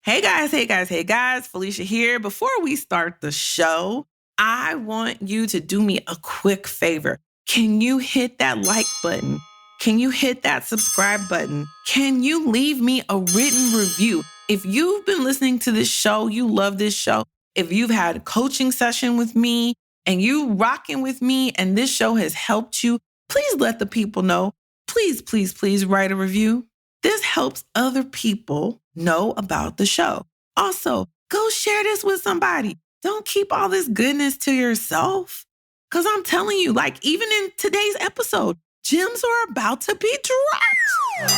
Hey guys, Felicia here. Before we start the show, I want you to do me a quick favor. Can you hit that like button? Can you hit that subscribe button? Can you leave me a written review? If you've been listening to this show, you love this show. If you've had a coaching session with me and you rocking with me and this show has helped you, please let the people know. Please write a review. This helps other people know about the show. Also, go share this with somebody. Don't keep all this goodness to yourself. Because I'm telling you, like even in today's episode, gems are about to be dropped.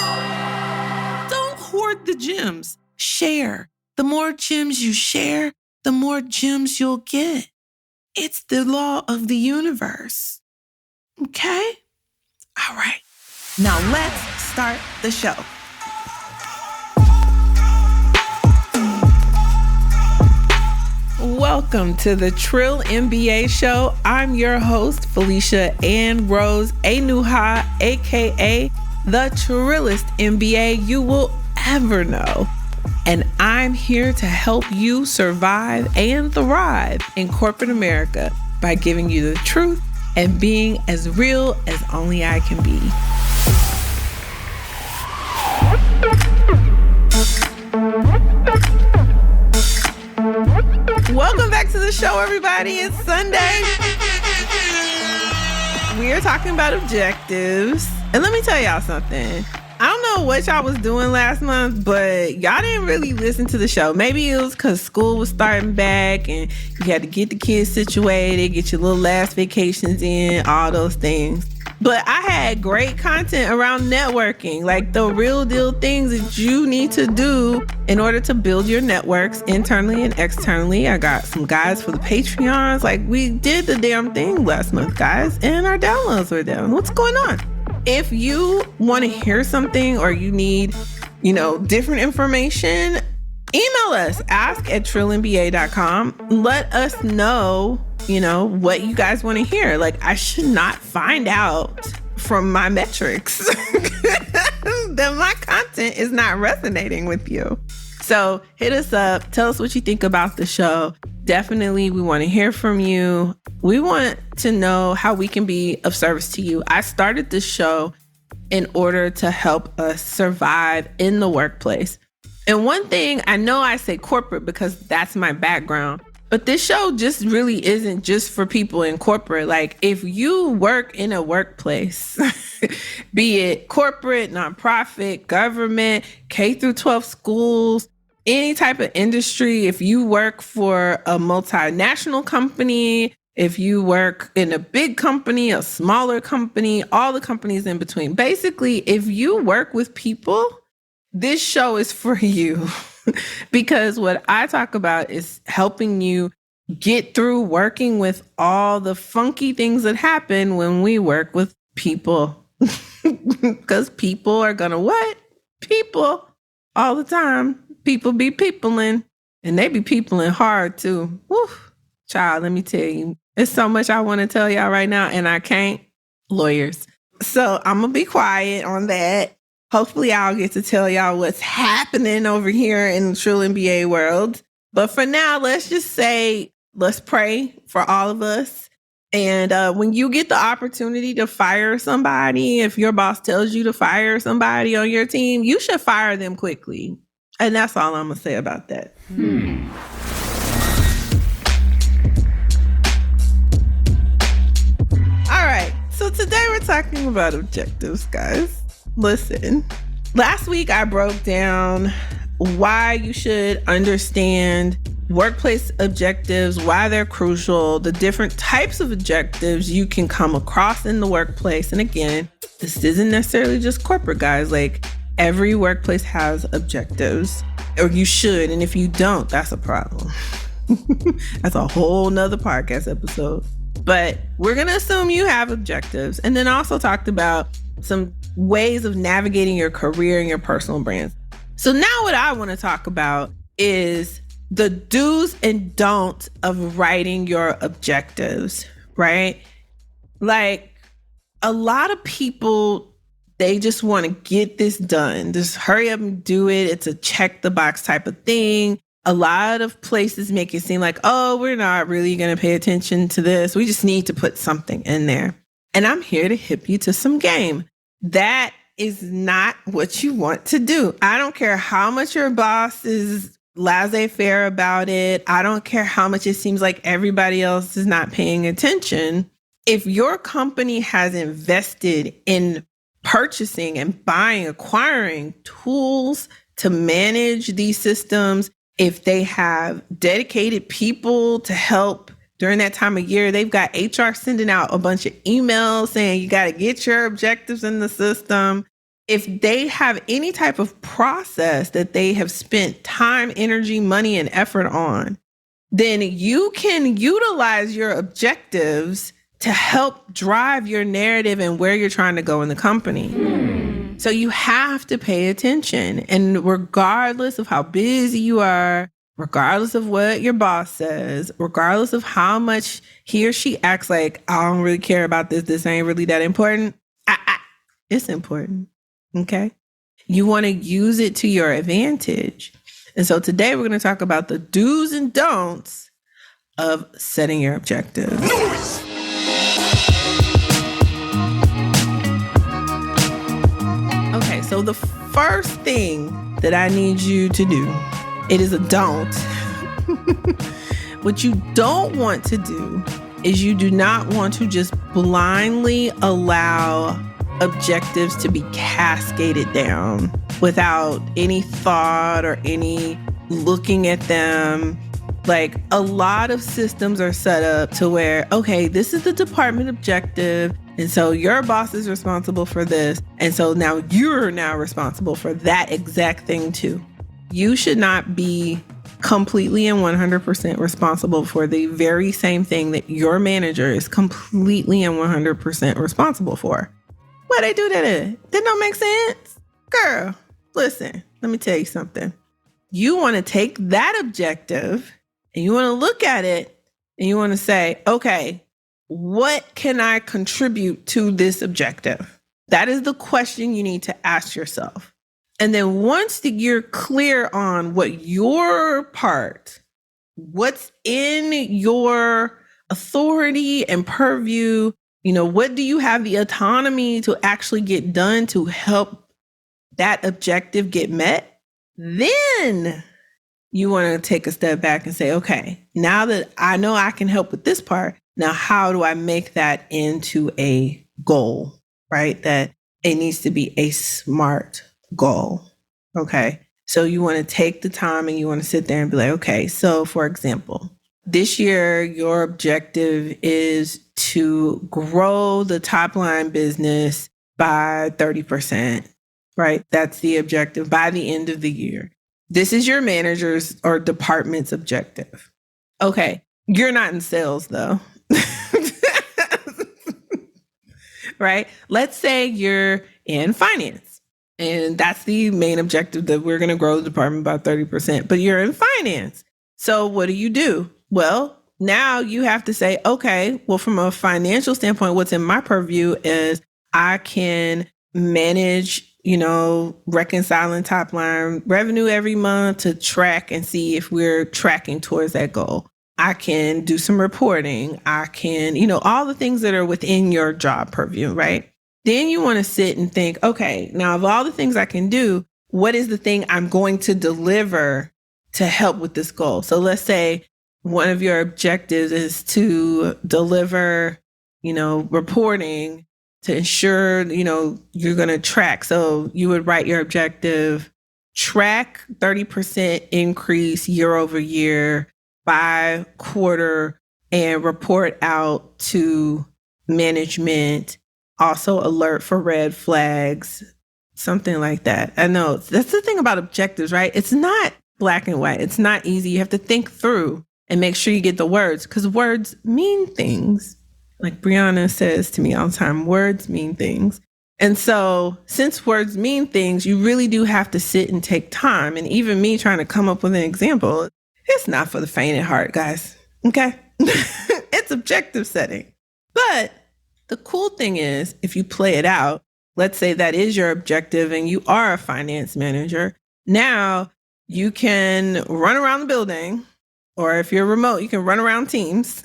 Don't hoard the gems. Share. The more gems you share, the more gems you'll get. It's the law of the universe. Okay? All right. Now let's start the show. Welcome to the Trill MBA show. I'm your host, Felicia Ann Rose Anuha, aka the Trillest MBA you will ever know. And I'm here to help you survive and thrive in corporate America by giving you the truth and being as real as only I can be. Welcome back to the show, everybody. It's Sunday. We are talking about objectives. And let me tell y'all something. I don't know what y'all was doing last month, but y'all didn't really listen to the show. Maybe it was because school was starting back and you had to get the kids situated, get your little last vacations in, all those things. But I had great content around networking, like the real deal things that you need to do in order to build your networks internally and externally. I got some guys for the Patreons. Like we did the damn thing last month, guys, and our downloads were down. What's going on? If you want to hear something or you need, different information, email us, ask@trillinba.com. Let us know, what you guys want to hear. Like, I should not find out from my metrics that my content is not resonating with you. So hit us up. Tell us what you think about the show. Definitely, we want to hear from you. We want to know how we can be of service to you. I started this show in order to help us survive in the workplace. And one thing, I know I say corporate because that's my background, but this show just really isn't just for people in corporate. Like if you work in a workplace, be it corporate, nonprofit, government, K through 12 schools, any type of industry, if you work for a multinational company, if you work in a big company, a smaller company, all the companies in between. Basically, if you work with people, this show is for you. Because what I talk about is helping you get through working with all the funky things that happen when we work with people. Because people are gonna what? People all the time. People be peopling, and they be peopling hard too. Woo. Child, let me tell you, there's so much I want to tell y'all right now, and I can't. Lawyers. So I'm gonna be quiet on that. Hopefully I'll get to tell y'all what's happening over here in the Trill MBA world. But for now, let's just say, let's pray for all of us. And when you get the opportunity to fire somebody, if your boss tells you to fire somebody on your team, you should fire them quickly. And that's all I'm going to say about that. All right. So today we're talking about objectives, guys. Listen, last week I broke down why you should understand workplace objectives, why they're crucial, the different types of objectives you can come across in the workplace. And again, this isn't necessarily just corporate, guys. Like every workplace has objectives, or you should. And if you don't, that's a problem. That's a whole nother podcast episode. But we're going to assume you have objectives. And then also talked about some ways of navigating your career and your personal brands. So now what I want to talk about is the do's and don'ts of writing your objectives, right? Like a lot of people They just want to get this done. Just hurry up and do it. It's a check the box type of thing. A lot of places make it seem like, oh, we're not really going to pay attention to this. We just need to put something in there. And I'm here to hip you to some game. That is not what you want to do. I don't care how much your boss is laissez-faire about it. I don't care how much it seems like everybody else is not paying attention. If your company has invested in purchasing and buying, acquiring tools to manage these systems, if they have dedicated people to help during that time of year, they've got HR sending out a bunch of emails saying you got to get your objectives in the system. If they have any type of process that they have spent time, energy, money, and effort on, then you can utilize your objectives to help drive your narrative and where you're trying to go in the company. So you have to pay attention. And regardless of how busy you are, regardless of what your boss says, regardless of how much he or she acts like, I don't really care about this, this ain't really that important, it's important, okay? You want to use it to your advantage. And so today we're going to talk about the do's and don'ts of setting your objectives. Okay, so the first thing that I need you to do, it is a don't. What you don't want to do is you do not want to just blindly allow objectives to be cascaded down without any thought or any looking at them. Like, a lot of systems are set up to where, okay, this is the department objective. And so your boss is responsible for this. And so now you're now responsible for that exact thing too. You should not be completely and 100% responsible for the very same thing that your manager is completely and 100% responsible for. Why they do that? That don't make sense. Girl, listen, let me tell you something. You want to take that objective and you want to look at it and you want to say, okay, what can I contribute to this objective? That is the question you need to ask yourself. And then once you're clear on what your part, what's in your authority and purview, what do you have the autonomy to actually get done to help that objective get met? Then you want to take a step back and say, okay, now that I know I can help with this part, now how do I make that into a goal, right? That it needs to be a SMART goal. Okay. So you want to take the time and you want to sit there and be like, okay, so for example, this year, your objective is to grow the top line business by 30%, right? That's the objective by the end of the year. This is your manager's or department's objective. Okay. You're not in sales though. Right? Let's say you're in finance and that's the main objective, that we're going to grow the department by 30%, but you're in finance. So what do? Well, now you have to say, okay, well, from a financial standpoint, what's in my purview is I can manage, reconciling top line revenue every month to track and see if we're tracking towards that goal. I can do some reporting. I can, all the things that are within your job purview, right? Then you want to sit and think, okay, now of all the things I can do, what is the thing I'm going to deliver to help with this goal? So let's say one of your objectives is to deliver, reporting to ensure, you're going to track. So you would write your objective, track 30% increase year over year by quarter and report out to management, also alert for red flags, something like that. I know that's the thing about objectives, right? It's not black and white. It's not easy. You have to think through and make sure you get the words, because words mean things. Like Brianna says to me all the time, words mean things. And so since words mean things, you really do have to sit and take time. And even me trying to come up with an example, it's not for the faint at heart, guys. Okay? It's objective setting. But the cool thing is, if you play it out let's say that is your objective and you are a finance manager. Now you can run around the building, or if you're remote, you can run around Teams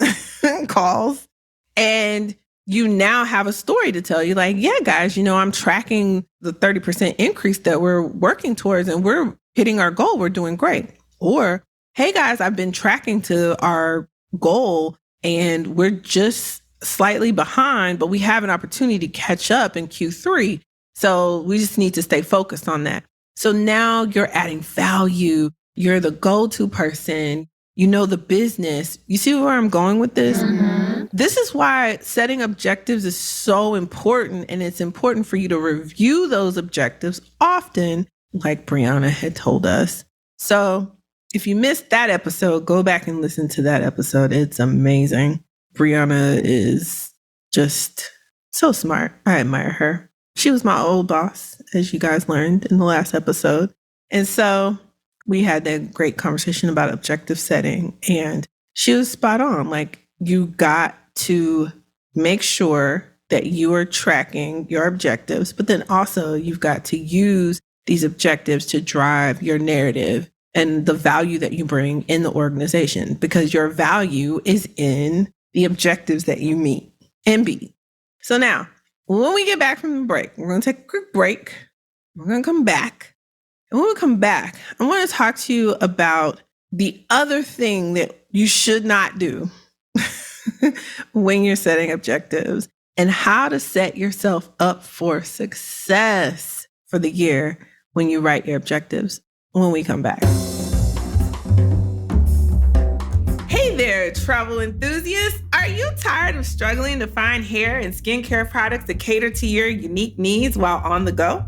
calls, and you now have a story to tell. You like, yeah, guys, I'm tracking the 30% increase that we're working towards and we're hitting our goal. We're doing great. Or, hey guys, I've been tracking to our goal and we're just slightly behind, but we have an opportunity to catch up in Q3. So we just need to stay focused on that. So now you're adding value. You're the go-to person. You know the business. You see where I'm going with this? Mm-hmm. This is why setting objectives is so important. And it's important for you to review those objectives often, like Brianna had told us. So if you missed that episode, go back and listen to that episode. It's amazing. Brianna is just so smart. I admire her. She was my old boss, as you guys learned in the last episode. And so we had that great conversation about objective setting, and she was spot on. Like, you got to make sure that you are tracking your objectives, but then also you've got to use these objectives to drive your narrative and the value that you bring in the organization, because your value is in the objectives that you meet and beat. So now, when we get back from the break, we're going to take a quick break. We're going to come back. And when we come back, I want to talk to you about the other thing that you should not do when you're setting objectives, and how to set yourself up for success for the year when you write your objectives when we come back. Hey there, travel enthusiasts. Are you tired of struggling to find hair and skincare products that cater to your unique needs while on the go?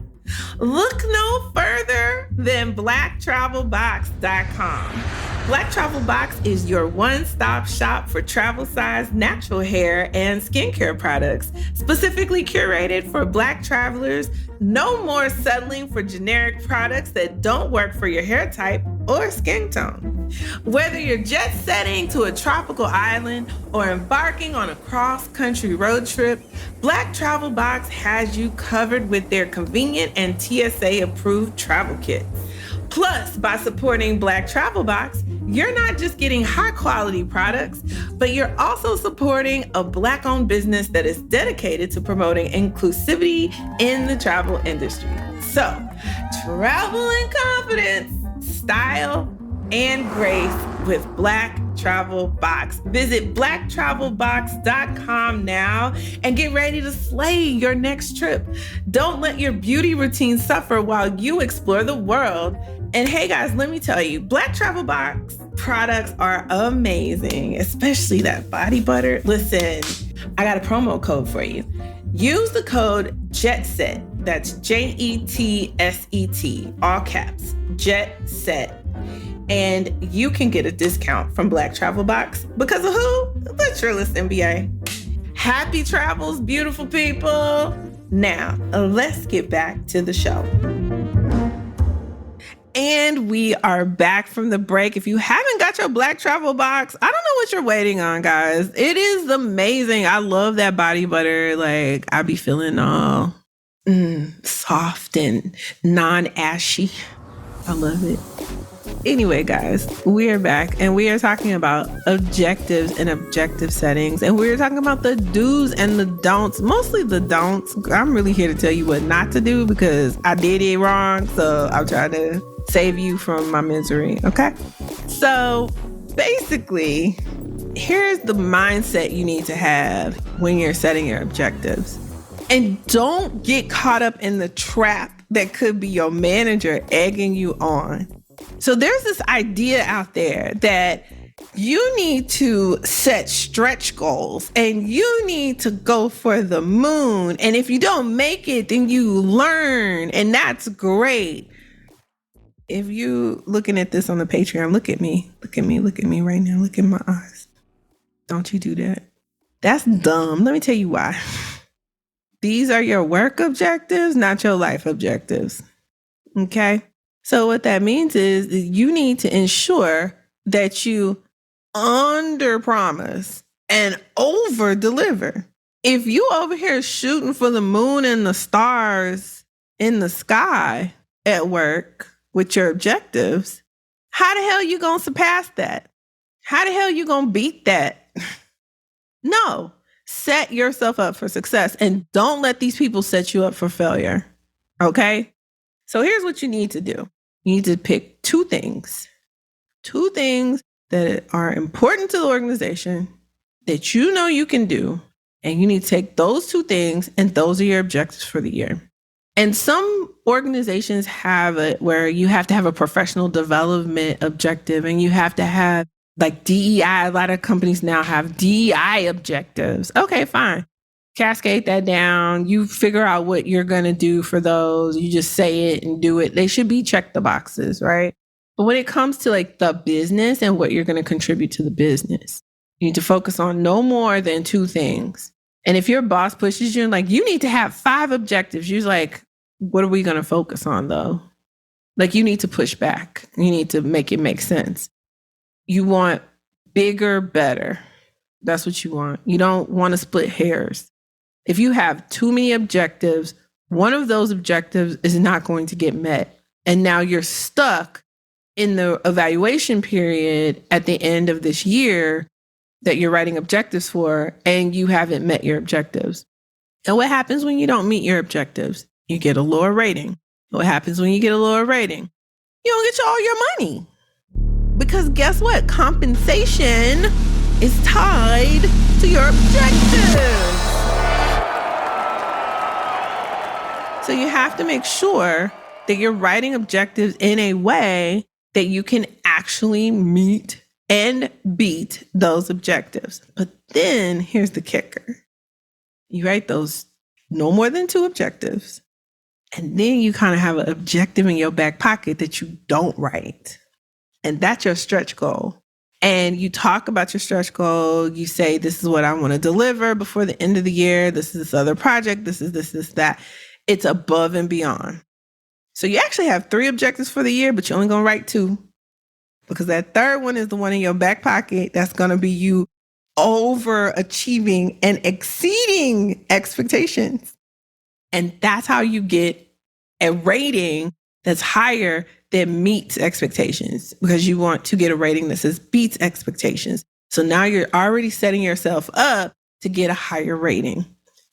Look no further than blacktravelbox.com. Black Travel Box is your one-stop shop for travel-sized natural hair and skincare products, specifically curated for Black travelers. No more settling for generic products that don't work for your hair type or skin tone. Whether you're jet setting to a tropical island or embarking on a cross-country road trip, Black Travel Box has you covered with their convenient and TSA-approved travel kit. Plus, by supporting Black Travel Box, you're not just getting high-quality products, but you're also supporting a Black-owned business that is dedicated to promoting inclusivity in the travel industry. So, travel in confidence, style, and grace with Black Travel Box. Visit blacktravelbox.com now and get ready to slay your next trip. Don't let your beauty routine suffer while you explore the world. And hey guys, let me tell you, Black Travel Box products are amazing, especially that body butter. Listen, I got a promo code for you. Use the code JETSET. That's JETSET, all caps, JETSET. And you can get a discount from Black Travel Box because of who? The Trillis MBA. Happy travels, beautiful people. Now, let's get back to the show. And we are back from the break. If you haven't got your Black Travel Box, I don't know what you're waiting on, guys. It is amazing. I love that body butter. Like, I be feeling all soft and non-ashy. I love it. Anyway, guys, we are back and we are talking about objectives and objective settings. And we're talking about the do's and the don'ts, mostly the don'ts. I'm really here to tell you what not to do because I did it wrong. So I'm trying to save you from my misery. Okay. So basically, here's the mindset you need to have when you're setting your objectives. And don't get caught up in the trap that could be your manager egging you on. So there's this idea out there that you need to set stretch goals and you need to go for the moon. And if you don't make it, then you learn. And that's great. If you looking at this on the Patreon, look at me right now. Look in my eyes. Don't you do that. That's dumb. Let me tell you why. These are your work objectives, not your life objectives. Okay? So what that means is you need to ensure that you under promise and over deliver. if you over here shooting for the moon and the stars in the sky at work with your objectives, how the hell you gonna surpass that? How the hell you gonna beat that? No, set yourself up for success and don't let these people set you up for failure. Okay? So here's what you need to do. You need to pick two things that are important to the organization that you know you can do. And you need to take those two things, and those are your objectives for the year. And some organizations have it where you have to have a professional development objective, and you have to have like DEI. A lot of companies now have DEI objectives. Okay, fine. Cascade that down. You figure out what you're going to do for those. You just say it and do it. They should be check the boxes, right? But when it comes to like the business and what you're going to contribute to the business, you need to focus on no more than two things. And if your boss pushes you and like, you need to have 5 objectives, you're like, what are we going to focus on though? Like you need to push back. You need to make it make sense. You want bigger, better. That's what you want. You don't want to split hairs. If you have too many objectives, one of those objectives is not going to get met. And now you're stuck in the evaluation period at the end of this year that you're writing objectives for, and you haven't met your objectives. And what happens when you don't meet your objectives? You get a lower rating. What happens when you get a lower rating? You don't get all your money. Because guess what? Compensation is tied to your objectives. So you have to make sure that you're writing objectives in a way that you can actually meet and beat those objectives. But then here's the kicker. You write those no more than 2 objectives. And then you kind of have an objective in your back pocket that you don't write. And that's your stretch goal. And you talk about your stretch goal. You say, this is what I want to deliver before the end of the year. This is this other project. This is this, that. It's above and beyond. So you actually have 3 objectives for the year, but you're only going to write 2. Because that third one is the one in your back pocket that's going to be you overachieving and exceeding expectations. And that's how you get a rating that's higher than meets expectations, because you want to get a rating that says beats expectations. So now you're already setting yourself up to get a higher rating.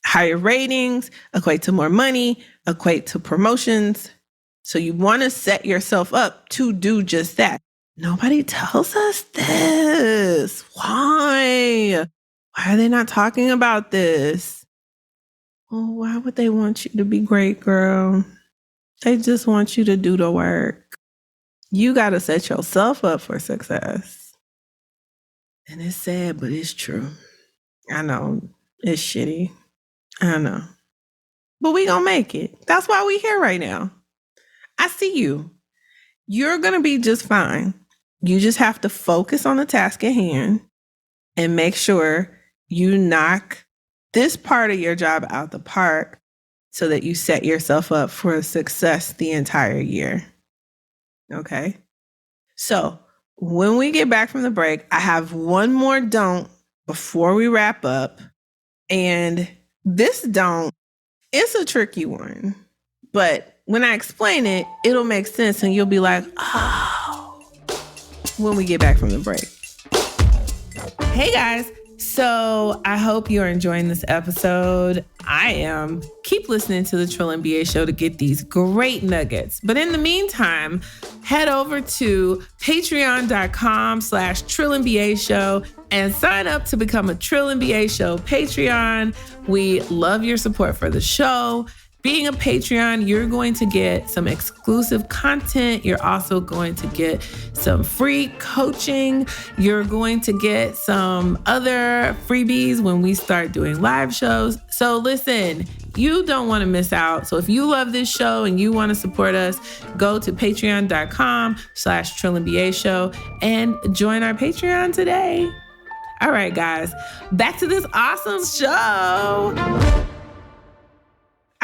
Higher ratings equate to more money, equate to promotions. So you want to set yourself up to do just that. Nobody tells us this. Why? Why are they not talking about this? Well, why would they want you to be great, girl? They just want you to do the work. You got to set yourself up for success. And it's sad, but it's true. I know. It's shitty. I know. But we gonna make it. That's why we here right now. I see you. You're going to be just fine. You just have to focus on the task at hand and make sure you knock this part of your job out the park so that you set yourself up for success the entire year. Okay? So when we get back from the break, I have one more don't before we wrap up. And this don't, it's a tricky one. But when I explain it, it'll make sense and you'll be like, oh, when we get back from the break. Hey guys. So I hope you're enjoying this episode. I am. Keep listening to the Trill MBA show to get these great nuggets. But in the meantime, head over to patreon.com/Trill MBA show and sign up to become a Trill MBA show Patreon. We love your support for the show. Being a Patreon, you're going to get some exclusive content. You're also going to get some free coaching. You're going to get some other freebies when we start doing live shows. So listen, you don't want to miss out. So if you love this show and you want to support us, go to patreon.com/Trill MBA show and join our Patreon today. All right, guys, back to this awesome show.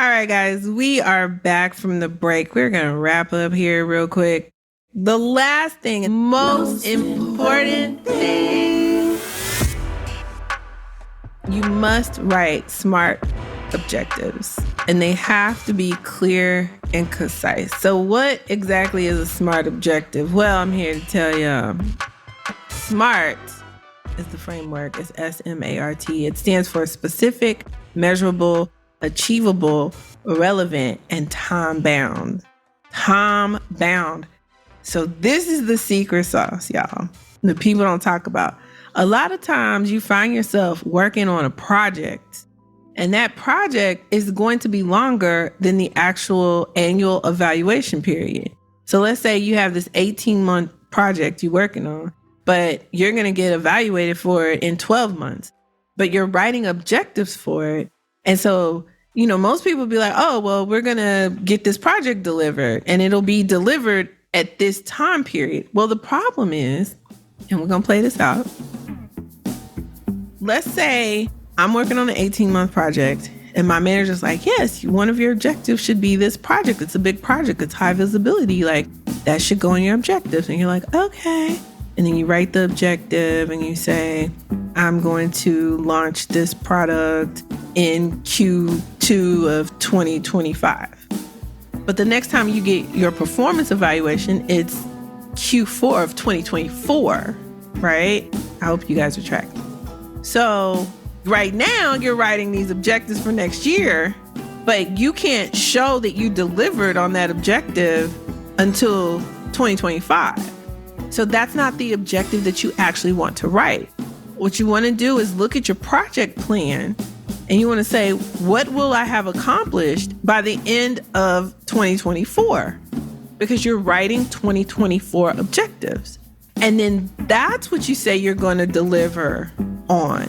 All right, guys, we are back from the break. We're going to wrap up here real quick. The last thing, most important thing. You must write SMART objectives, and they have to be clear and concise. So what exactly is a SMART objective? Well, I'm here to tell you. SMART is the framework. It's SMART. It stands for specific, measurable, achievable, relevant, and time-bound. Time-bound. So this is the secret sauce, y'all, that people don't talk about. A lot of times you find yourself working on a project, and that project is going to be longer than the actual annual evaluation period. So let's say you have this 18-month project you're working on, but you're going to get evaluated for it in 12 months, but you're writing objectives for it. And so, most people be like, oh, well, we're going to get this project delivered and it'll be delivered at this time period. Well, the problem is, and we're going to play this out. Let's say I'm working on an 18-month project and my manager's like, yes, one of your objectives should be this project. It's a big project. It's high visibility. Like, that should go in your objectives. And you're like, okay. And then you write the objective and you say, I'm going to launch this product in Q2 of 2025. But the next time you get your performance evaluation, it's Q4 of 2024, right? I hope you guys are tracking. So right now you're writing these objectives for next year, but you can't show that you delivered on that objective until 2025. So that's not the objective that you actually want to write. What you want to do is look at your project plan and you want to say, what will I have accomplished by the end of 2024? Because you're writing 2024 objectives. And then that's what you say you're going to deliver on.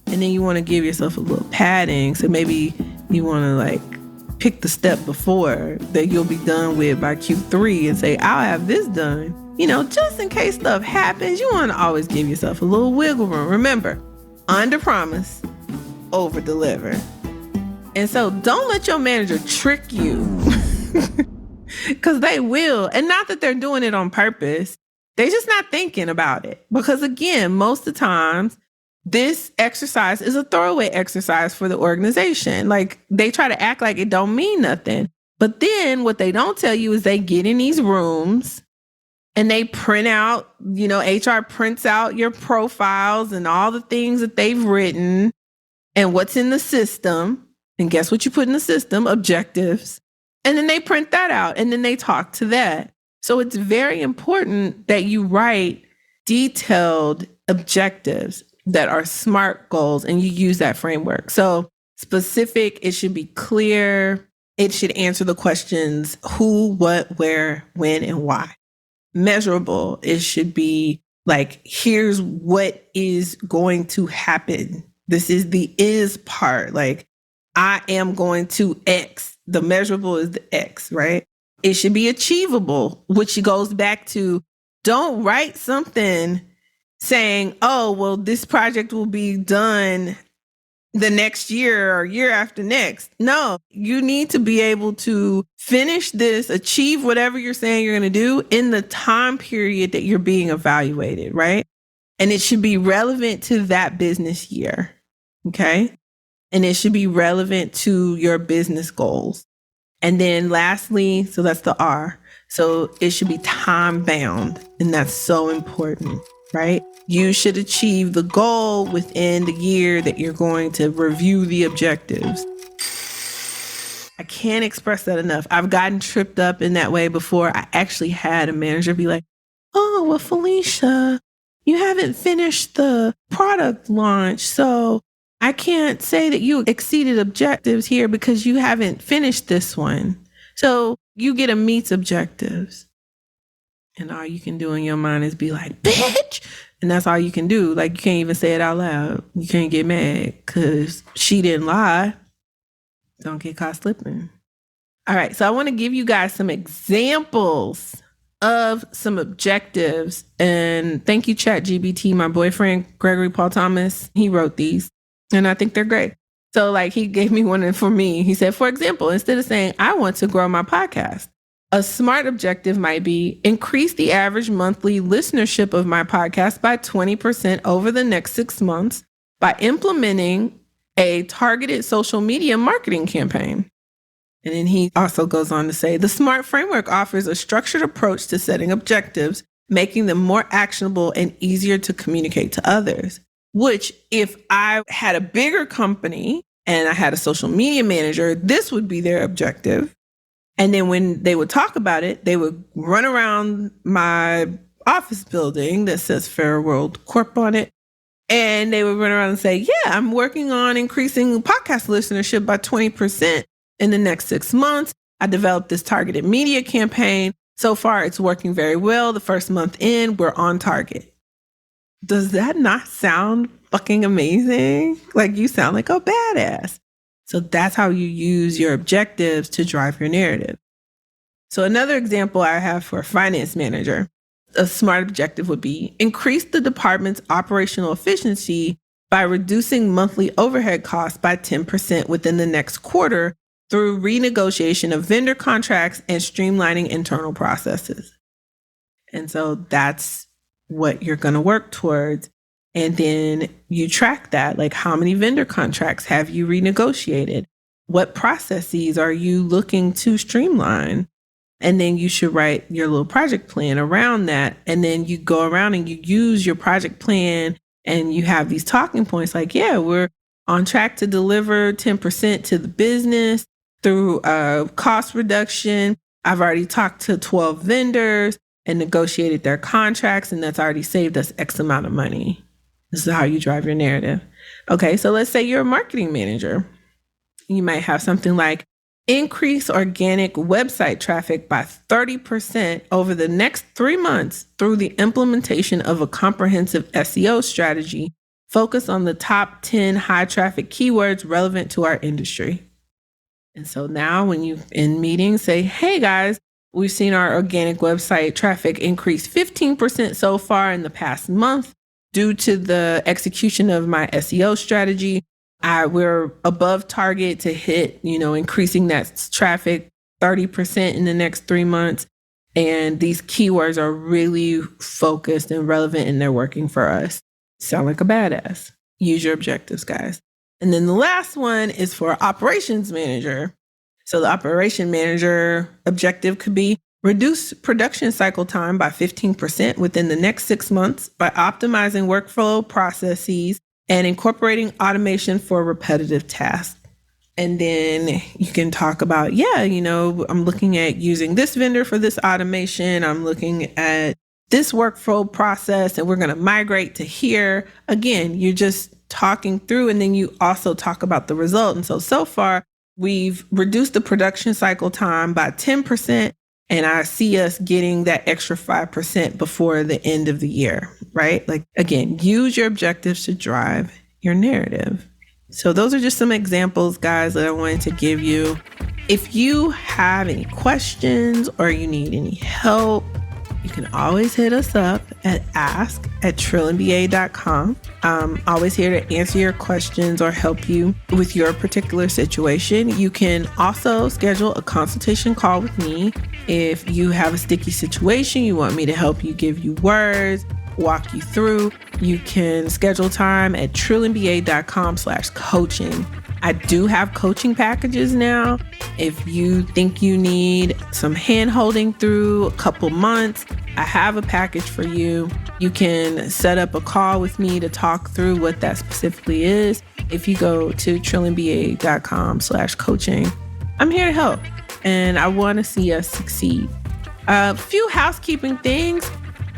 And then you want to give yourself a little padding. So maybe you want to pick the step before that you'll be done with by Q3 and say, I'll have this done. Just in case stuff happens, you want to always give yourself a little wiggle room. Remember, under promise, over deliver. And so don't let your manager trick you because they will. And not that they're doing it on purpose. They're just not thinking about it. Because again, most of the times, this exercise is a throwaway exercise for the organization. They try to act like it don't mean nothing. But then what they don't tell you is they get in these rooms and they print out, HR prints out your profiles and all the things that they've written and what's in the system. And guess what you put in the system? Objectives. And then they print that out and then they talk to that. So it's very important that you write detailed objectives that are SMART goals and you use that framework. So specific, it should be clear. It should answer the questions who, what, where, when, and why. Measurable, it should be here's what is going to happen. This is the is part. I am going to X. The measurable is the X, right? It should be achievable, which goes back to don't write something saying, oh, well, this project will be done the next year or year after next. No, you need to be able to finish this, achieve whatever you're saying you're going to do in the time period that you're being evaluated, right? And it should be relevant to that business year, okay? And it should be relevant to your business goals. And then lastly, so that's the R. So it should be time bound. And that's so important, right? You should achieve the goal within the year that you're going to review the objectives. I can't express that enough. I've gotten tripped up in that way before. I actually had a manager be like, oh, well, Felicia, you haven't finished the product launch. So I can't say that you exceeded objectives here because you haven't finished this one. So you get a meets objectives. And all you can do in your mind is be like, bitch. And that's all you can do. You can't even say it out loud. You can't get mad because she didn't lie. Don't get caught slipping. All right. So I want to give you guys some examples of some objectives. And thank you, ChatGPT. My boyfriend, Gregory Paul Thomas, he wrote these. And I think they're great. So he gave me one for me. He said, for example, instead of saying, I want to grow my podcast, a SMART objective might be increase the average monthly listenership of my podcast by 20% over the next 6 months by implementing a targeted social media marketing campaign. And then he also goes on to say, the SMART framework offers a structured approach to setting objectives, making them more actionable and easier to communicate to others. Which, if I had a bigger company and I had a social media manager, this would be their objective. And then when they would talk about it, they would run around my office building that says Fair World Corp on it. And they would run around and say, yeah, I'm working on increasing podcast listenership by 20% in the next 6 months. I developed this targeted media campaign. So far, it's working very well. The first month in, we're on target. Does that not sound fucking amazing? Like, you sound like a badass. So that's how you use your objectives to drive your narrative. So another example I have for a finance manager, a SMART objective would be increase the department's operational efficiency by reducing monthly overhead costs by 10% within the next quarter through renegotiation of vendor contracts and streamlining internal processes. And so that's what you're going to work towards. And then you track that, like how many vendor contracts have you renegotiated? What processes are you looking to streamline? And then you should write your little project plan around that. And then you go around and you use your project plan and you have these talking points like, yeah, we're on track to deliver 10% to the business through cost reduction. I've already talked to 12 vendors and negotiated their contracts, and that's already saved us X amount of money. This is how you drive your narrative. Okay, so let's say you're a marketing manager. You might have something like increase organic website traffic by 30% over the next 3 months through the implementation of a comprehensive SEO strategy focused on the top 10 high traffic keywords relevant to our industry. And so now when you in meetings say, hey guys, we've seen our organic website traffic increase 15% so far in the past month due to the execution of my SEO strategy. We're above target to hit, increasing that traffic 30% in the next 3 months. And these keywords are really focused and relevant and they're working for us. Sound like a badass. Use your objectives, guys. And then the last one is for operations manager. So the operation manager objective could be reduce production cycle time by 15% within the next 6 months by optimizing workflow processes and incorporating automation for repetitive tasks. And then you can talk about, I'm looking at using this vendor for this automation. I'm looking at this workflow process and we're going to migrate to here. Again, you're just talking through, and then you also talk about the result. And so far we've reduced the production cycle time by 10%. And I see us getting that extra 5% before the end of the year, right? Like, again, use your objectives to drive your narrative. So those are just some examples, guys, that I wanted to give you. If you have any questions or you need any help, you can always hit us up at ask@trillandba.com. I'm always here to answer your questions or help you with your particular situation. You can also schedule a consultation call with me if you have a sticky situation, you want me to help you, give you words, walk you through. You can schedule time at trillandba.com/coaching. I do have coaching packages now. If you think you need some hand holding through a couple months, I have a package for you. You can set up a call with me to talk through what that specifically is. If you go to trillandba.com/coaching, I'm here to help and I want to see us succeed. A few housekeeping things.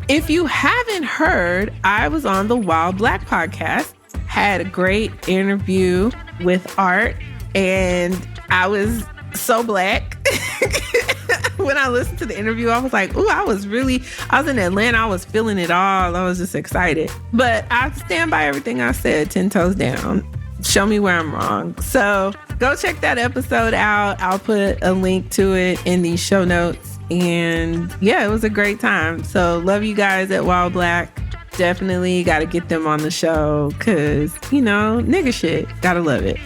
If you haven't heard, I was on the Wild Black podcast, had a great interview with Art, and I was so black. When I listened to the interview, I was like, ooh, I was in Atlanta. I was feeling it all. I was just excited. But I stand by everything I said, 10 toes down. Show me where I'm wrong. So go check that episode out. I'll put a link to it in the show notes. And yeah, it was a great time. So love you guys at Wild Black. Definitely got to get them on the show because, nigga shit. Gotta love it.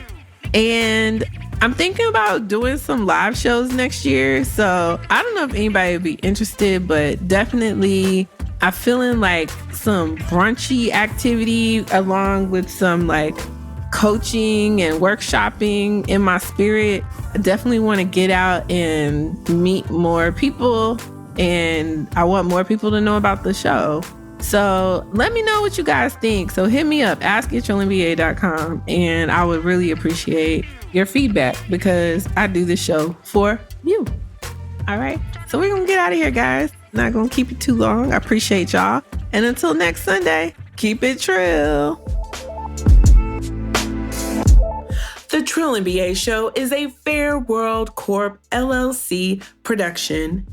And I'm thinking about doing some live shows next year. So I don't know if anybody would be interested, but definitely I'm feeling like some brunchy activity along with some like coaching and workshopping in my spirit. I definitely want to get out and meet more people, and I want more people to know about the show. So let me know what you guys think. So hit me up, ask@yourmba.com, and I would really appreciate your feedback because I do this show for you. All right. So we're going to get out of here, guys. Not going to keep it too long. I appreciate y'all. And until next Sunday, keep it trill. The Trill MBA Show is a Fair World Corp LLC production.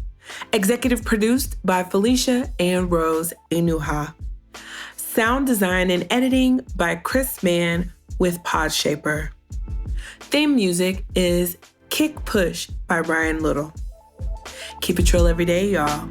Executive produced by Felicia and Rose Inuha. Sound design and editing by Chris Mann with Podshaper. Theme music is Kick Push by Ryan Little. Keep it trill every day, y'all.